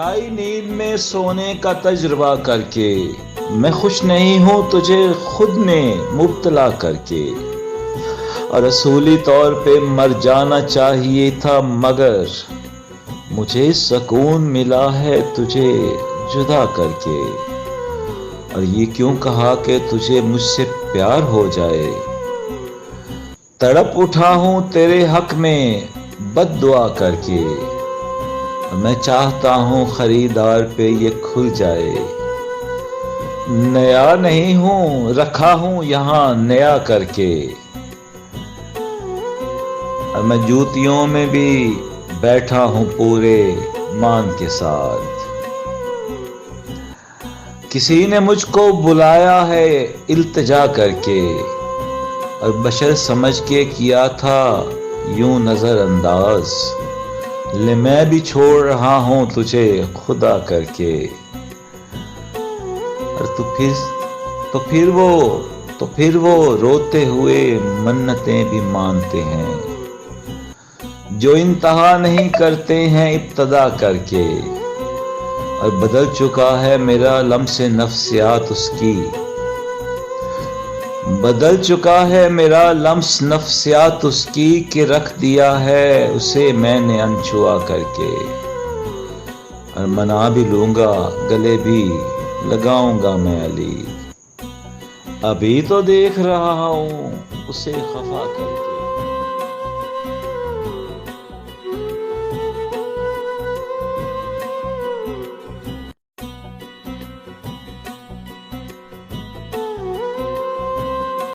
पराई नींद में सोने का तजुर्बा करके मैं खुश नहीं हूँ तुझे खुद में मुब्तला करके। और असूली तौर पे मर जाना चाहिए था मगर मुझे सुकून मिला है तुझे जुदा करके। और ये क्यों कहा कि तुझे मुझसे प्यार हो जाए, तड़प उठा हूँ तेरे हक में बद्दुआ करके। मैं चाहता हूँ खरीदार पे ये खुल जाए, नया नहीं हूँ रखा हूँ यहाँ नया करके। और मैं जूतियों में भी बैठा हूँ पूरे मान के साथ। किसी ने मुझको बुलाया है इल्तिजा करके, और बशर समझ के किया था यूं नजरअंदाज। ले मैं भी छोड़ रहा हूं तुझे खुदा करके। और तो फिर वो रोते हुए मन्नतें भी मानते हैं, जो इंतहा नहीं करते हैं इब्तदा करके। और बदल चुका है मेरा लम्से नफ्सियात उसकी, बदल चुका है मेरा लम्स नफ्सियात उसकी, कि रख दिया है उसे मैंने अनछुआ करके। और मना भी लूंगा गले भी लगाऊंगा मैं अली, अभी तो देख रहा हूं उसे खफा करके।